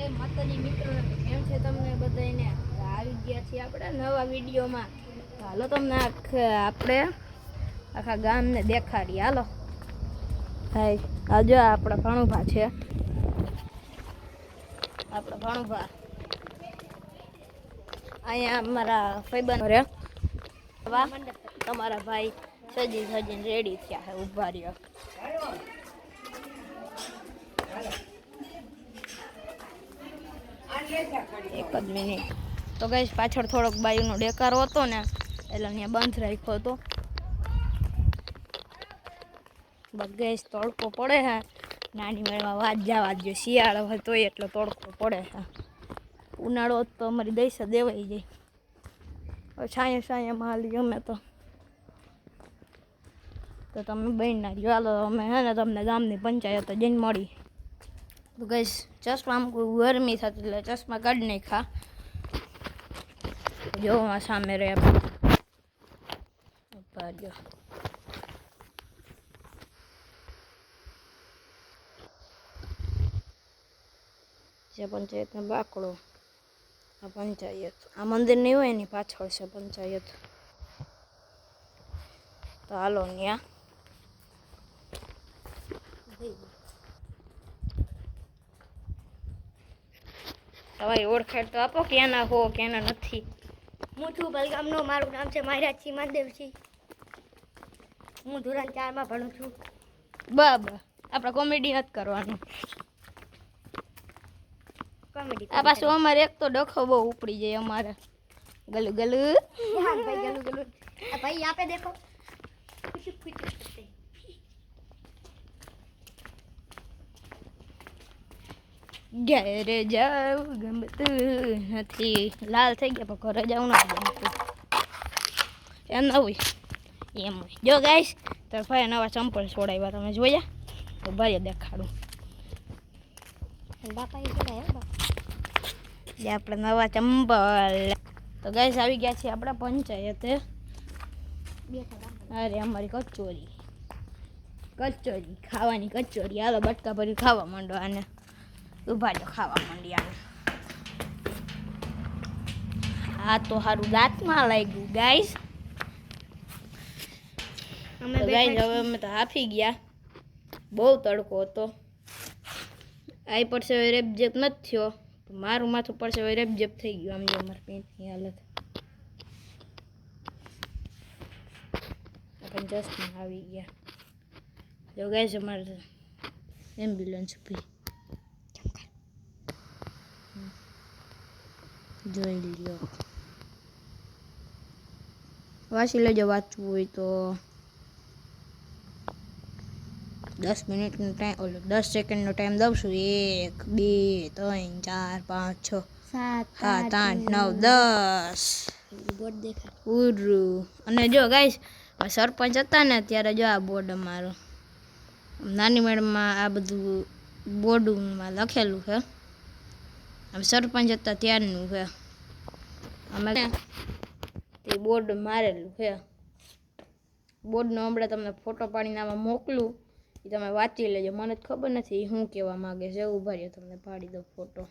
જય માતાજી મિત્રો, કેમ છે તમને બધાને? આવી ગયા છીએ આપણે નવા વિડીયોમાં. હાલો તમને આપણે આખા ગામને દેખાડીએ. હાલો હાય, આજે આપણા ભાણુભા છે. આપણા ભાણુભા અહીંયા અમારા ફઈબંધ રે. વાહ, તમારા ભાઈ સજીને રેડી થયા છે. ઉભા રહ્યો. એક જ મિનિટ. તો ગઈશ પાછળ થોડોક બાયુનો ડેકારો હતો ને, એટલે અહીંયા બંધ રાખ્યો હતો. બસ ગઈશ તડકો પડે છે. નાની મેળમાં વાત જવા દો. શિયાળો હોય તોય એટલો તડકો પડે છે. ઉનાળો તો અમારી દઈશ દેવાઈ જાય. હવે છાંયમાં હાલી અમે તો તમે બહેન ના રહ્યો. હાલો અમે હે ને તમને ગામની પંચાયત જઈને મળી. તો ગઈશ ચશ્મા ગરમી થતી એટલે ચશ્મા કાઢી નાખા. જોવા સામે રે જો છે પંચાયતનો બાકડો. આ પંચાયત, આ મંદિર નહીં હોય એની પાછળ છે પંચાયત. તો હાલો ન્યા તમારી ઓળખાણ તો આપો, ક્યાંના હો ક્યાંના નથી. હું છું બલગામનો, મારું નામ છે માયરાજી માનદેવજી. હું ધોરણ 4 માં ભણું છું. બાબા, આપણે કોમેડી નથી કરવાનું. કોમેડી આ પાછું અમારે એક તો ડખો બહુ ઉપડી જાય અમારે. ગલુ ગલુ હા ભાઈ, ગલું ગલું. આ ભાઈ यहाँ पे देखो, खुशी खुशी ઘરે જાવ ગમતું નથી. લાલ થઈ ગયા પણ ઘરે જવું નથી ગમતું. એમ ના હોય, એમ હોય. જો ગાઈશ તાર ભાઈ નવા ચંપલ છોડાવ્યા, તમે જોયા? તો ભાઈ દેખાડું. બાપા એ જોડાયા જે આપણે નવા ચંપલ. તો ગાઈસ આવી ગયા છે આપણા પંચાયતે. અરે અમારી કચોરી ખાવાની કચોરી. હાલો બટકા ભરી ખાવા માંડો. આને ઉભા જો ખાવા માંડી. આને આ તો સારું દાંતમાં લાગ્યું ગાઈસ. ગાઈસ હવે અમે તો હાફી ગયા. બહુ તડકો હતો. આઈ પડશે રેપજેપ નથી થયો. મારું માથું પડશે હવે રેપજેપ થઈ ગયું. આમ જો મારા પેન્ટની હાલત. આપણે જસ્ટમાં આવી ગયા. જો ગાઈસ અમારે એમ્બ્યુલન્સ ઉભી જોઈ લ્યો. વાંચી લેજો વાંચવું હોય તો. 10 મિનિટનો ટાઈમ, ઓલો 10 સેકન્ડનો ટાઈમ દઉં છું. 1 2 3 4 5 6 7 8 9 10 બોર્ડ દેખાય ઉરું. અને જો ગાઈસ સરપંચ હતા ને ત્યારે જો આ બોર્ડ અમારો નાની મેડમમાં આ બધું બોર્ડમાં લખેલું છે. અમે સરપંચ હતા ત્યારનું છે. અમે તે બોર્ડ મારેલું છે. બોર્ડનો હમણાં તમને ફોટો પાડીને આમાં મોકલું. એ તમે વાંચી લેજો. મને જ ખબર નથી શું કહેવા માગે છે. ઉભા રહ્યો તમને પાડી દો ફોટો.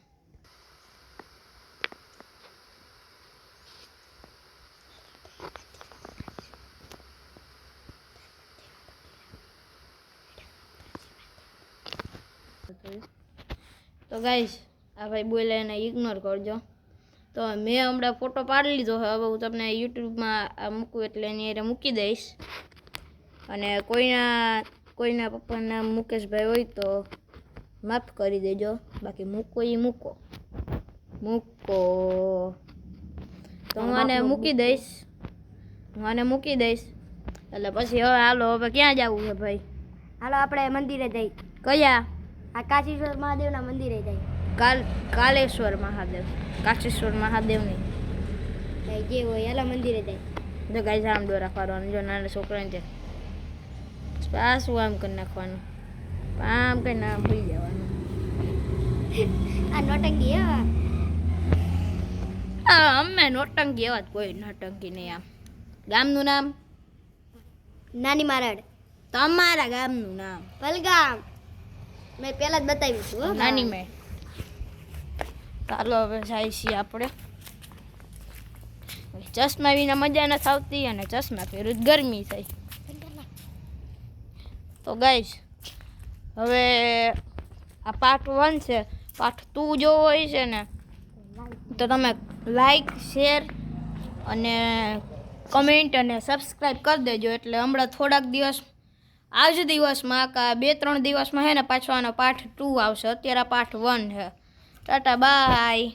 તો ગાઈસ આ ભાઈ બોલે એને ઇગ્નોર કરજો. તો મેં હમણાં ફોટો પાડી લીધો. હવે હું તમને યુટ્યુબમાં મૂકું એટલે એની અરે મૂકી દઈશ. અને કોઈના પપ્પાનું નામ મુકેશભાઈ હોય તો માફ કરી દેજો. બાકી મૂકો એ મૂકો. તો હું આને મૂકી દઈશ. એટલે પછી હવે હાલો હવે ક્યાં જવું છે ભાઈ? હાલો આપણે મંદિરે જઈ. કયા? આ કાશીશ્વર મહાદેવના મંદિરે જઈ. કાલેશ્વર મહાદેવ, કાશીશ્વર મહાદેવ નહીં જે હોય હાલો મંદિરે જઈ. જો ગાઈસ આમ દોરા ફરવાનું. જો નાના છોકરાને છે પાછું આમ કરી નાખવાનું. આમ કઈ ના ભૂલી જવાનું. આ નોટંકી અમે નોટંકી એવા જ કોઈ નોટંકી નહીં. આમ ગામનું નામ નાની મારડ. તમારા ગામનું નામ બલગામ. મેં પહેલા જ બતાવ્યું હતું. નાની મેં ચાલો હવે જાય છીએ આપણે. ચશ્મા વિના મજા નથી આવતી અને ચશ્મા પહેરું જ ગરમી થાય. તો ગાઈસ હવે આ પાર્ટ 1 છે. પાર્ટ 2 જોવો હોય છે ને તો તમે લાઈક શેર અને કમેન્ટ અને સબસ્ક્રાઈબ કરી દેજો. એટલે હમણાં થોડાક દિવસ આજ દિવસમાં કા 2-3 દિવસમાં હે ને પાછો આનો પાર્ટ 2 આવશે. અત્યારે પાર્ટ 1 છે. ટાટા બાય.